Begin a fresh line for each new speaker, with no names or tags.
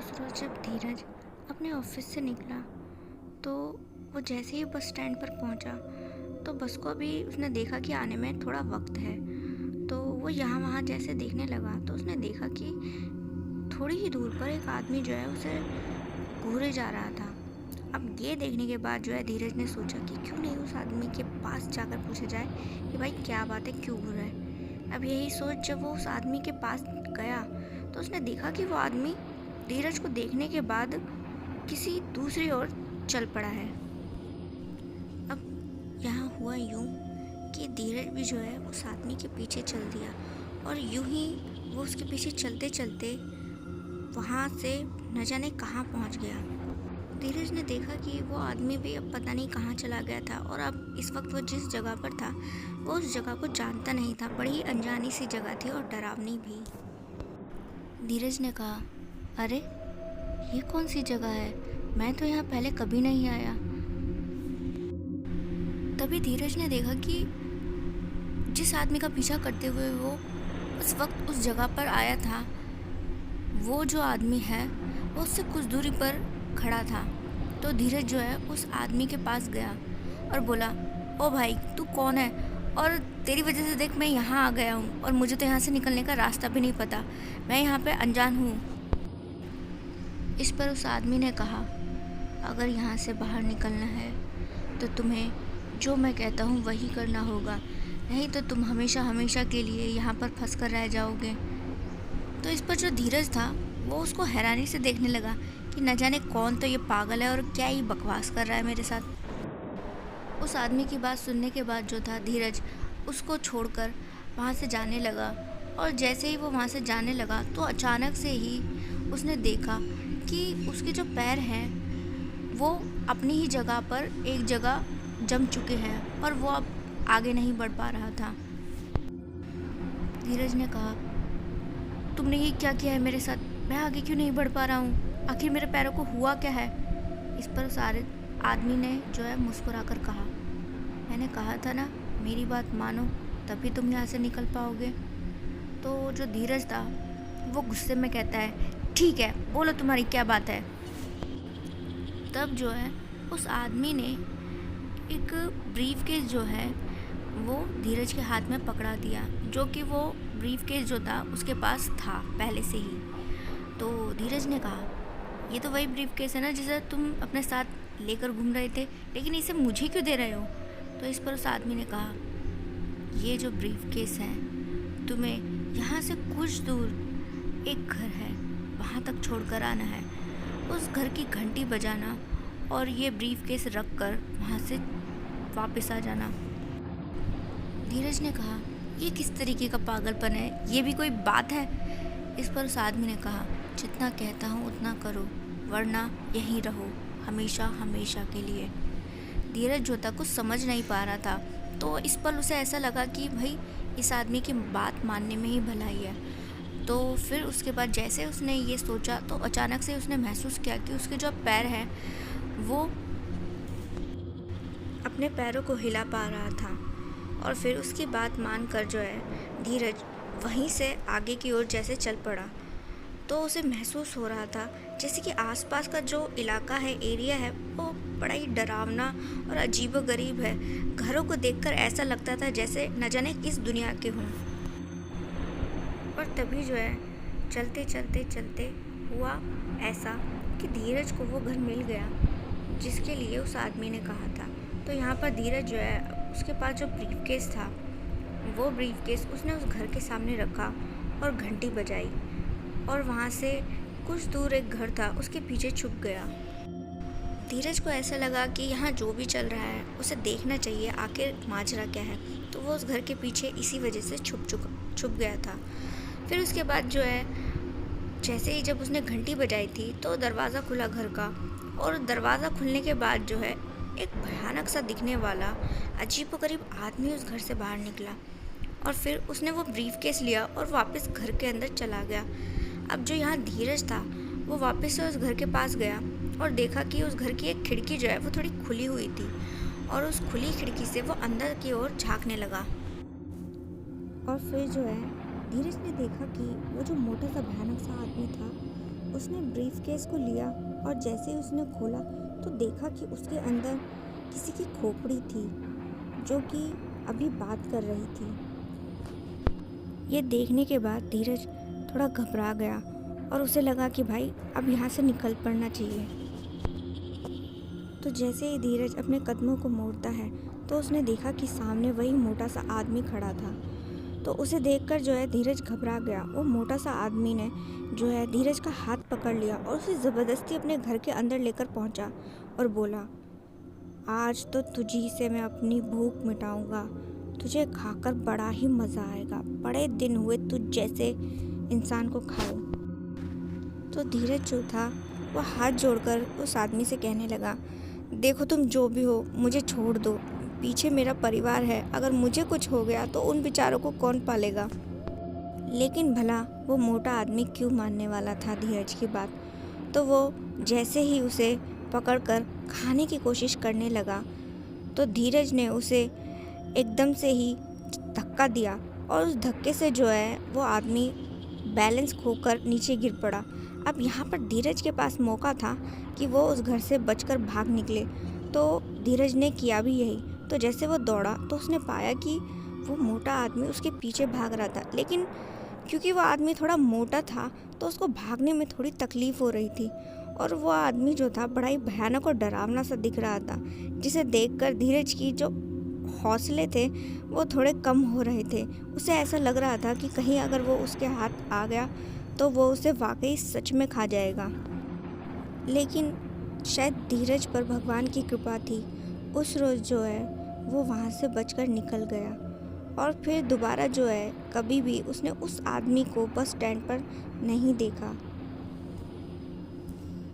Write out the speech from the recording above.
उस रोज़ जब धीरज अपने ऑफिस से निकला तो वो जैसे ही बस स्टैंड पर पहुंचा तो बस को अभी उसने देखा कि आने में थोड़ा वक्त है। तो वो यहाँ वहाँ जैसे देखने लगा तो उसने देखा कि थोड़ी ही दूर पर एक आदमी जो है उसे घूरे जा रहा था। अब ये देखने के बाद जो है धीरज ने सोचा कि क्यों नहीं उस आदमी के पास जाकर पूछा जाए कि भाई क्या बात है, क्यों घूर रहा है। अब यही सोच जब वो उस आदमी के पास गया तो उसने देखा कि वो आदमी धीरज को देखने के बाद किसी दूसरी ओर चल पड़ा है। अब यहाँ हुआ यूं कि धीरज भी जो है उस आदमी के पीछे चल दिया और यूं ही वो उसके पीछे चलते चलते वहाँ से न जाने कहाँ पहुँच गया। धीरज ने देखा कि वो आदमी भी अब पता नहीं कहाँ चला गया था और अब इस वक्त वो जिस जगह पर था वो उस जगह को जानता नहीं था। बड़ी अनजानी सी जगह थी और डरावनी भी। धीरज ने कहा, अरे ये कौन सी जगह है, मैं तो यहाँ पहले कभी नहीं आया। तभी धीरज ने देखा कि जिस आदमी का पीछा करते हुए वो उस वक्त उस जगह पर आया था, वो जो आदमी है वो उससे कुछ दूरी पर खड़ा था। तो धीरज जो है उस आदमी के पास गया और बोला, ओ भाई तू कौन है, और तेरी वजह से देख मैं यहाँ आ गया हूँ और मुझे तो यहाँ से निकलने का रास्ता भी नहीं पता, मैं यहाँ पे अनजान हूँ। इस पर उस आदमी ने कहा, अगर यहाँ से बाहर निकलना है तो तुम्हें जो मैं कहता हूँ वही करना होगा, नहीं तो तुम हमेशा हमेशा के लिए यहाँ पर फंस कर रह जाओगे। तो इस पर जो धीरज था वो उसको हैरानी से देखने लगा कि न जाने कौन तो ये पागल है और क्या ही बकवास कर रहा है मेरे साथ। उस आदमी की बात सुनने के बाद जो था धीरज उसको छोड़कर वहाँ से जाने लगा और जैसे ही वो वहाँ से जाने लगा तो अचानक से ही उसने देखा कि उसके जो पैर हैं वो अपनी ही जगह पर एक जगह जम चुके हैं और वो अब आगे नहीं बढ़ पा रहा था। धीरज ने कहा, तुमने ये क्या किया है मेरे साथ, मैं आगे क्यों नहीं बढ़ पा रहा हूँ, आखिर मेरे पैरों को हुआ क्या है। इस पर उस आदमी ने जो है मुस्कुराकर कहा, मैंने कहा था ना मेरी बात मानो तभी तुम यहाँ से निकल पाओगे। तो जो धीरज था वो गुस्से में कहता है, ठीक है बोलो तुम्हारी क्या बात है। तब जो है उस आदमी ने एक ब्रीफ केस जो है वो धीरज के हाथ में पकड़ा दिया, जो कि वो ब्रीफ केस जो था उसके पास था पहले से ही। तो धीरज ने कहा, ये तो वही ब्रीफ केस है ना जिसे तुम अपने साथ लेकर घूम रहे थे, लेकिन इसे मुझे क्यों दे रहे हो। तो इस पर उस आदमी ने कहा, ये जो ब्रीफ केस है तुम्हें यहाँ से कुछ दूर एक घर है वहाँ तक छोड़कर आना है, उस घर की घंटी बजाना और ये ब्रीफ केस रख कर वहाँ से वापस आ जाना। धीरज ने कहा, ये किस तरीके का पागलपन है, ये भी कोई बात है। इस पर उस आदमी ने कहा, जितना कहता हूँ उतना करो वरना यहीं रहो हमेशा हमेशा के लिए। धीरज जो था कुछ समझ नहीं पा रहा था, तो इस पर उसे ऐसा लगा कि भाई इस आदमी की बात मानने में ही भलाई है। तो फिर उसके बाद जैसे उसने ये सोचा तो अचानक से उसने महसूस किया कि उसके जो पैर हैं वो अपने पैरों को हिला पा रहा था। और फिर उसकी बात मानकर जो है धीरज वहीं से आगे की ओर जैसे चल पड़ा। तो उसे महसूस हो रहा था जैसे कि आसपास का जो इलाका है, एरिया है, वो बड़ा ही डरावना और अजीबोगरीब है। घरों को देखकर ऐसा लगता था जैसे न जाने किस दुनिया के हों। और तभी जो है चलते चलते चलते हुआ ऐसा कि धीरज को वो घर मिल गया जिसके लिए उस आदमी ने कहा था। तो यहाँ पर धीरज जो है उसके पास जो ब्रीफकेस था वो ब्रीफकेस उसने उस घर के सामने रखा और घंटी बजाई और वहाँ से कुछ दूर एक घर था उसके पीछे छुप गया। धीरज को ऐसा लगा कि यहाँ जो भी चल रहा है उसे देखना चाहिए, आखिर माजरा क्या है। तो वो उस घर के पीछे इसी वजह से छुप गया था। फिर उसके बाद जो है जैसे ही जब उसने घंटी बजाई थी तो दरवाज़ा खुला घर का, और दरवाज़ा खुलने के बाद जो है एक भयानक सा दिखने वाला अजीबोगरीब आदमी उस घर से बाहर निकला और फिर उसने वो ब्रीफकेस लिया और वापस घर के अंदर चला गया। अब जो यहाँ धीरज था वो वापस से उस घर के पास गया और देखा कि उस घर की एक खिड़की जो है वो थोड़ी खुली हुई थी और उस खुली खिड़की से वो अंदर की ओर झांकने लगा। और फिर जो है धीरज ने देखा कि वो जो मोटा सा भयानक सा आदमी था
उसने ब्रीफकेस को लिया और जैसे ही उसने खोला तो देखा कि उसके अंदर किसी की खोपड़ी थी जो कि अभी बात कर रही थी। ये देखने के बाद धीरज थोड़ा घबरा गया और उसे लगा कि भाई अब यहाँ से निकल पड़ना चाहिए। तो जैसे ही धीरज अपने कदमों को मोड़ता है तो उसने देखा कि सामने वही मोटा सा आदमी खड़ा था। तो उसे देखकर जो है धीरज घबरा गया। वो मोटा सा आदमी ने जो है धीरज का हाथ पकड़ लिया और उसे ज़बरदस्ती अपने घर के अंदर लेकर पहुंचा और बोला, आज तो तुझी से मैं अपनी भूख मिटाऊंगा, तुझे खाकर बड़ा ही मज़ा आएगा, बड़े दिन हुए तुझ जैसे इंसान को खाओ। तो धीरज जो था वो हाथ जोड़कर उस आदमी से कहने लगा, देखो तुम जो भी हो मुझे छोड़ दो, पीछे मेरा परिवार है, अगर मुझे कुछ हो गया तो उन बेचारों को कौन पालेगा। लेकिन भला वो मोटा आदमी क्यों मानने वाला था धीरज की बात। तो वो जैसे ही उसे पकड़कर खाने की कोशिश करने लगा तो धीरज ने उसे एकदम से ही धक्का दिया और उस धक्के से जो है वो आदमी बैलेंस खोकर नीचे गिर पड़ा। अब यहाँ पर धीरज के पास मौका था कि वो उस घर से बचकर भाग निकले, तो धीरज ने किया भी यही। तो जैसे वो दौड़ा तो उसने पाया कि वो मोटा आदमी उसके पीछे भाग रहा था, लेकिन क्योंकि वो आदमी थोड़ा मोटा था तो उसको भागने में थोड़ी तकलीफ़ हो रही थी और वो आदमी जो था बड़ा ही भयानक और डरावना सा दिख रहा था, जिसे देखकर धीरज की जो हौसले थे वो थोड़े कम हो रहे थे। उसे ऐसा लग रहा था कि कहीं अगर वो उसके हाथ आ गया तो वो उसे वाकई सच में खा जाएगा। लेकिन शायद धीरज पर भगवान की कृपा थी। उस रोज़ जो है वो वहाँ से बचकर निकल गया और फिर दोबारा जो है कभी भी उसने उस आदमी को बस स्टैंड पर नहीं देखा।